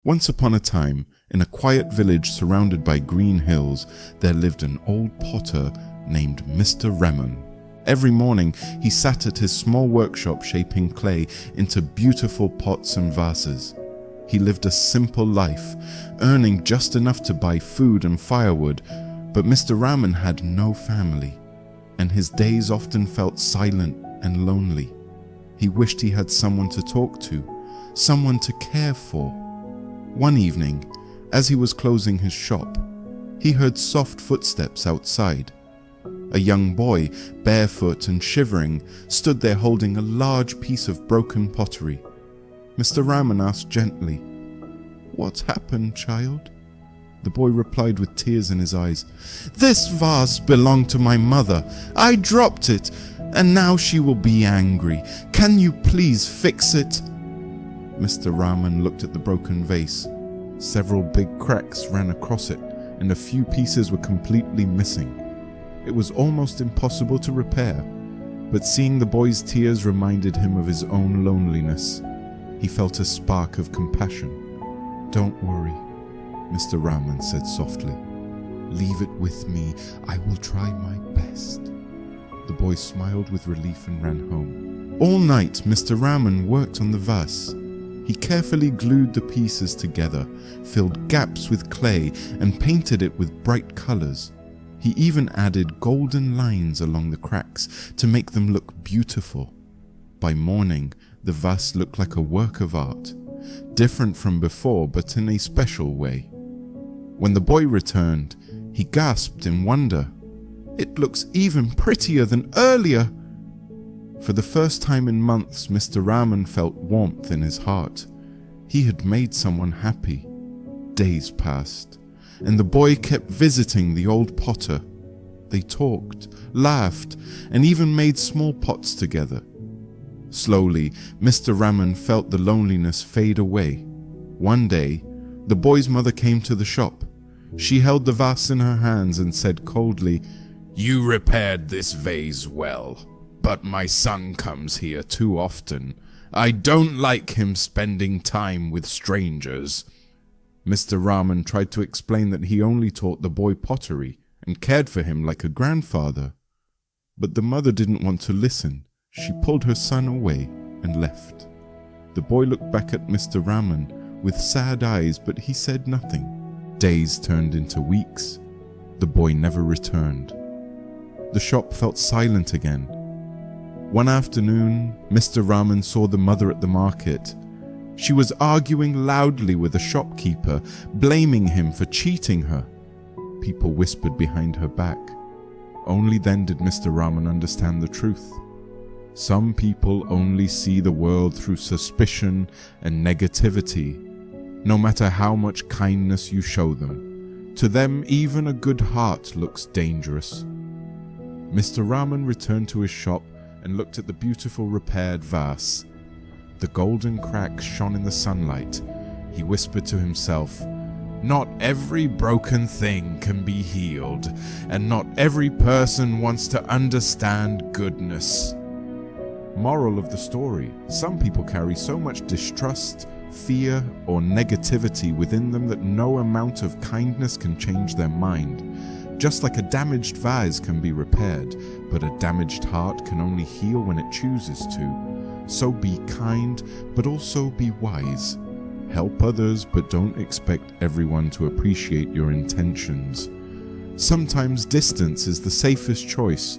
Once upon a time, in a quiet village surrounded by green hills, there lived an old potter named Mr. Raman. Every morning, he sat at his small workshop shaping clay into beautiful pots and vases. He lived a simple life, earning just enough to buy food and firewood, but Mr. Raman had no family, and his days often felt silent and lonely. He wished he had someone to talk to, someone to care for. One evening, as he was closing his shop, he heard soft footsteps outside. A young boy, barefoot and shivering, stood there holding a large piece of broken pottery. Mr. Raman asked gently, "What happened, child?" The boy replied with tears in his eyes, "This vase belonged to my mother. I dropped it, and now she will be angry. Can you please fix it?" Mr. Raman looked at the broken vase. Several big cracks ran across it, and a few pieces were completely missing. It was almost impossible to repair, but seeing the boy's tears reminded him of his own loneliness. He felt a spark of compassion. "Don't worry," Mr. Raman said softly. "Leave it with me. I will try my best." The boy smiled with relief and ran home. All night, Mr. Raman worked on the vase. He carefully glued the pieces together, filled gaps with clay, and painted it with bright colors. He even added golden lines along the cracks to make them look beautiful. By morning, the vase looked like a work of art, different from before but in a special way. When the boy returned, he gasped in wonder. "It looks even prettier than earlier." For the first time in months, Mr. Raman felt warmth in his heart. He had made someone happy. Days passed, and the boy kept visiting the old potter. They talked, laughed, and even made small pots together. Slowly, Mr. Raman felt the loneliness fade away. One day, the boy's mother came to the shop. She held the vase in her hands and said coldly, "You repaired this vase well, but my son comes here too often. I don't like him spending time with strangers." Mr. Raman tried to explain that he only taught the boy pottery and cared for him like a grandfather. But the mother didn't want to listen. She pulled her son away and left. The boy looked back at Mr. Raman with sad eyes, but he said nothing. Days turned into weeks. The boy never returned. The shop felt silent again. One afternoon, Mr. Raman saw the mother at the market. She was arguing loudly with a shopkeeper, blaming him for cheating her. People whispered behind her back. Only then did Mr. Raman understand the truth. Some people only see the world through suspicion and negativity. No matter how much kindness you show them, to them even a good heart looks dangerous. Mr. Raman returned to his shop and looked at the beautiful repaired vase. The golden cracks shone in the sunlight. He whispered to himself, "Not every broken thing can be healed, and not every person wants to understand goodness." Moral of the story: some people carry so much distrust, fear, or negativity within them that no amount of kindness can change their mind. Just like a damaged vase can be repaired, but a damaged heart can only heal when it chooses to. So be kind, but also be wise. Help others, but don't expect everyone to appreciate your intentions. Sometimes distance is the safest choice.